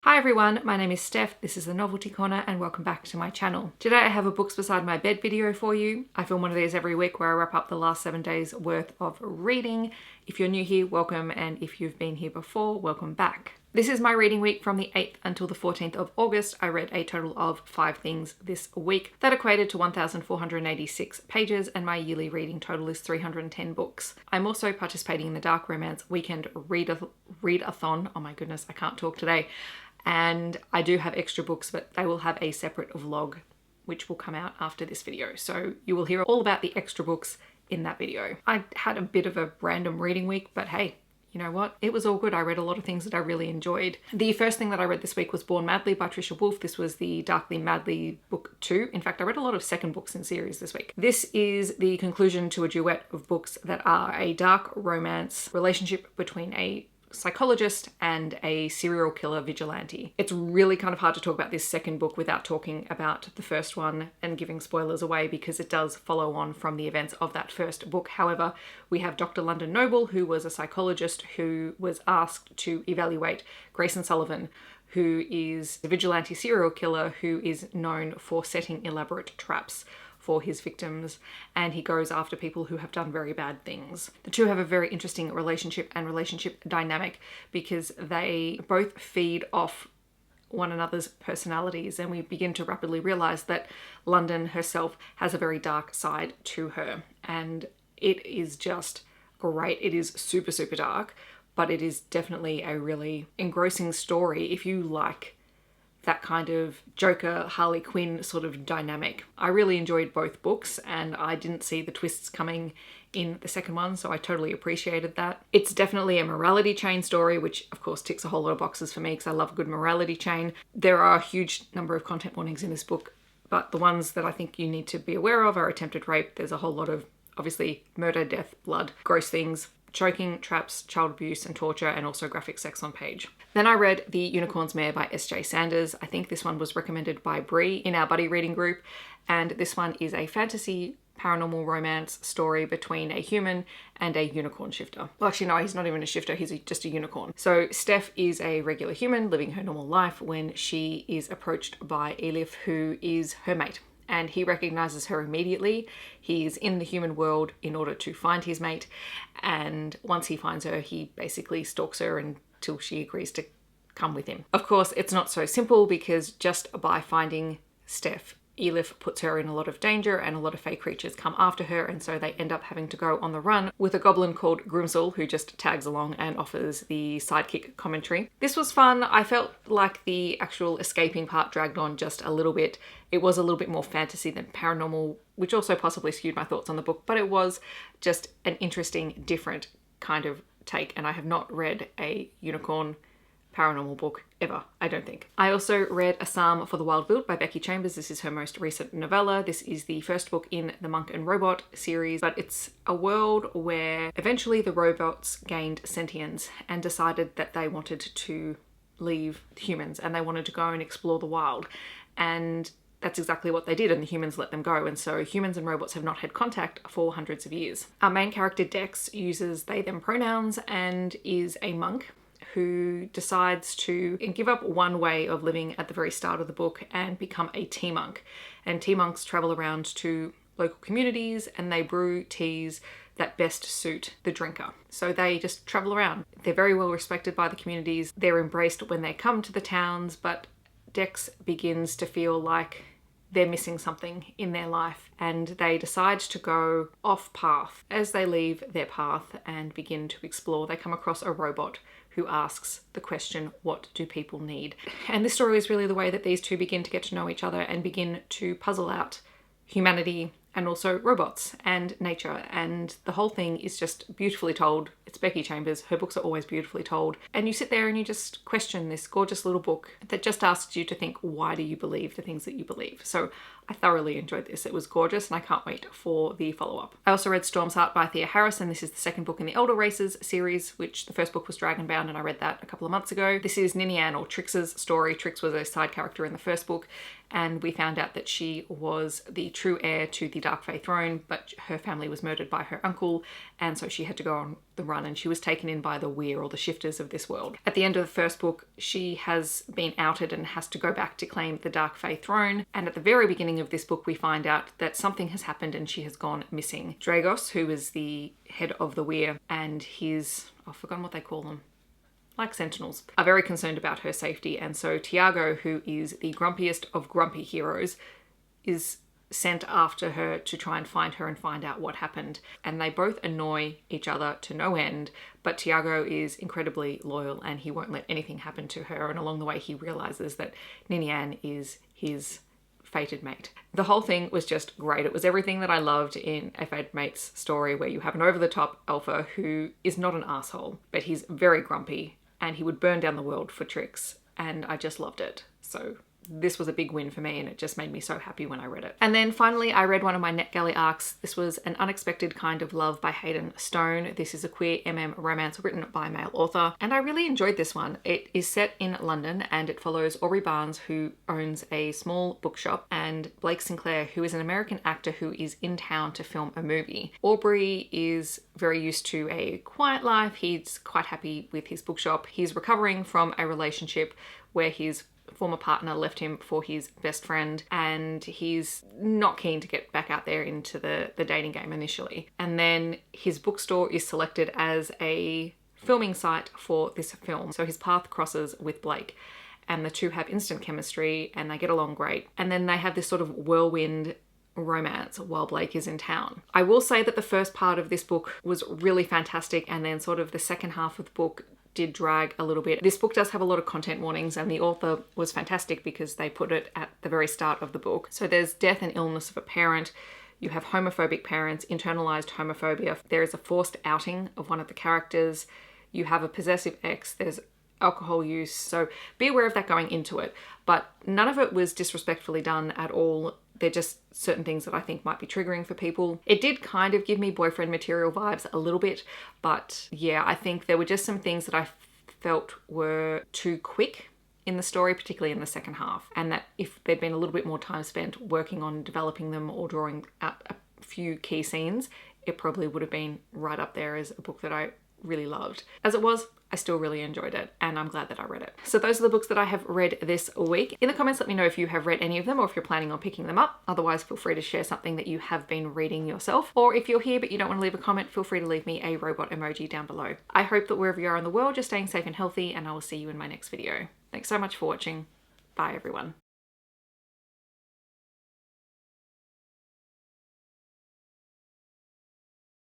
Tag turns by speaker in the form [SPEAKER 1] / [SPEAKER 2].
[SPEAKER 1] Hi everyone, my name is Steph, this is the Novelty Corner and welcome back to my channel. Today I have a books beside my bed video for you. I film one of these every week where I wrap up the last 7 days worth of reading. If you're new here, welcome, and if you've been here before, welcome back. This is my reading week from the 8th until the 14th of August. I read a total of 5 things this week. That equated to 1,486 pages and my yearly reading total is 310 books. I'm also participating in the Dark Romance Weekend Read-a-thon. Oh my goodness, I can't talk today. And I do have extra books, but they will have a separate vlog which will come out after this video. So you will hear all about the extra books in that video. I had a bit of a random reading week, but hey, you know what? It was all good. I read a lot of things that I really enjoyed. The first thing that I read this week was Born Madly by Trisha Wolfe. This was the Darkly Madly book 2. In fact, I read a lot of second books in series this week. This is the conclusion to a duet of books that are a dark romance relationship between a psychologist and a serial killer vigilante. It's really kind of hard to talk about this second book without talking about the first one and giving spoilers away because it does follow on from the events of that first book. However, we have Dr. London Noble, who was a psychologist who was asked to evaluate Grayson Sullivan, who is a vigilante serial killer who is known for setting elaborate traps for his victims, and he goes after people who have done very bad things. The two have a very interesting relationship and relationship dynamic because they both feed off one another's personalities, and we begin to rapidly realize that London herself has a very dark side to her, and it is just great. It is super, super dark, but it is definitely a really engrossing story if you like that kind of Joker, Harley Quinn sort of dynamic. I really enjoyed both books and I didn't see the twists coming in the second one, so I totally appreciated that. It's definitely a morality chain story, which of course ticks a whole lot of boxes for me because I love a good morality chain. There are a huge number of content warnings in this book, but the ones that I think you need to be aware of are attempted rape. There's a whole lot of obviously murder, death, blood, gross things, choking, traps, child abuse and torture, and also graphic sex on page. Then I read The Unicorn's Mare by S.J. Sanders. I think this one was recommended by Brie in our buddy reading group, and this one is a fantasy paranormal romance story between a human and a unicorn shifter. Well, actually no, he's not even a shifter, he's just a unicorn. So Steph is a regular human living her normal life when she is approached by Elif, who is her mate. And he recognizes her immediately. He's in the human world in order to find his mate, and once he finds her, he basically stalks her until she agrees to come with him. Of course, it's not so simple because just by finding Steph, Elif puts her in a lot of danger and a lot of fey creatures come after her, and so they end up having to go on the run with a goblin called Grimsel who just tags along and offers the sidekick commentary. This was fun. I felt like the actual escaping part dragged on just a little bit. It was a little bit more fantasy than paranormal, which also possibly skewed my thoughts on the book, but it was just an interesting, different kind of take, and I have not read a unicorn paranormal book ever, I don't think. I also read A Psalm for the Wild Built by Becky Chambers. This is her most recent novella. This is the first book in the Monk and Robot series, but it's a world where eventually the robots gained sentience and decided that they wanted to leave humans and they wanted to go and explore the wild. And that's exactly what they did, and the humans let them go, and so humans and robots have not had contact for hundreds of years. Our main character Dex uses they them pronouns and is a monk who decides to give up one way of living at the very start of the book and become a tea monk. And tea monks travel around to local communities and they brew teas that best suit the drinker. So they just travel around. They're very well respected by the communities. They're embraced when they come to the towns, but Dex begins to feel like they're missing something in their life and they decide to go off path. As they leave their path and begin to explore, they come across a robot who asks the question, what do people need? And this story is really the way that these two begin to get to know each other and begin to puzzle out humanity and also robots and nature, and the whole thing is just beautifully told. It's Becky Chambers, her books are always beautifully told, and you sit there and you just question this gorgeous little book that just asks you to think, why do you believe the things that you believe? So I thoroughly enjoyed this. It was gorgeous and I can't wait for the follow-up. I also read Storm's Heart by Thea Harris, and this is the second book in the Elder Races series, which the first book was Dragonbound and I read that a couple of months ago. This is Ninian, or Trix's story. Trix was a side character in the first book, and we found out that she was the true heir to the Dark Fae throne, but her family was murdered by her uncle, and so she had to go on the run, and she was taken in by the Weir, or the shifters of this world. At the end of the first book, she has been outed and has to go back to claim the Dark Fae throne, and at the very beginning of this book we find out that something has happened and she has gone missing. Dragos, who is the head of the Weir, and his, I've forgotten what they call them, like sentinels, are very concerned about her safety, and so Tiago, who is the grumpiest of grumpy heroes, is sent after her to try and find her and find out what happened. And they both annoy each other to no end, but Tiago is incredibly loyal and he won't let anything happen to her, and along the way he realizes that Ninian is his fated mate. The whole thing was just great. It was everything that I loved in a fated mate's story, where you have an over-the-top alpha who is not an asshole, but he's very grumpy and he would burn down the world for tricks, and I just loved it. So this was a big win for me, and it just made me so happy when I read it. And then finally, I read one of my NetGalley arcs. This was An Unexpected Kind of Love by Hayden Stone. This is a queer romance written by a male author, and I really enjoyed this one. It is set in London, and it follows Aubrey Barnes, who owns a small bookshop, and Blake Sinclair, who is an American actor who is in town to film a movie. Aubrey is very used to a quiet life. He's quite happy with his bookshop. He's recovering from a relationship where his former partner left him for his best friend, and he's not keen to get back out there into the dating game initially. And then his bookstore is selected as a filming site for this film, so his path crosses with Blake, and the two have instant chemistry and they get along great. And then they have this sort of whirlwind romance while Blake is in town. I will say that the first part of this book was really fantastic, and then sort of the second half of the book did drag a little bit. This book does have a lot of content warnings, and the author was fantastic because they put it at the very start of the book. So there's death and illness of a parent, you have homophobic parents, internalized homophobia, there is a forced outing of one of the characters, you have a possessive ex, there's alcohol use, so be aware of that going into it. But none of it was disrespectfully done at all. They're just certain things that I think might be triggering for people. It did kind of give me boyfriend material vibes a little bit, but yeah, I think there were just some things that I felt were too quick in the story, particularly in the second half, and that if there'd been a little bit more time spent working on developing them or drawing out a few key scenes, it probably would have been right up there as a book that I really loved. As it was, I still really enjoyed it, and I'm glad that I read it. So those are the books that I have read this week. In the comments, let me know if you have read any of them or if you're planning on picking them up. Otherwise, feel free to share something that you have been reading yourself. Or if you're here but you don't want to leave a comment, feel free to leave me a robot emoji down below. I hope that wherever you are in the world, you're staying safe and healthy, and I will see you in my next video. Thanks so much for watching. Bye, everyone.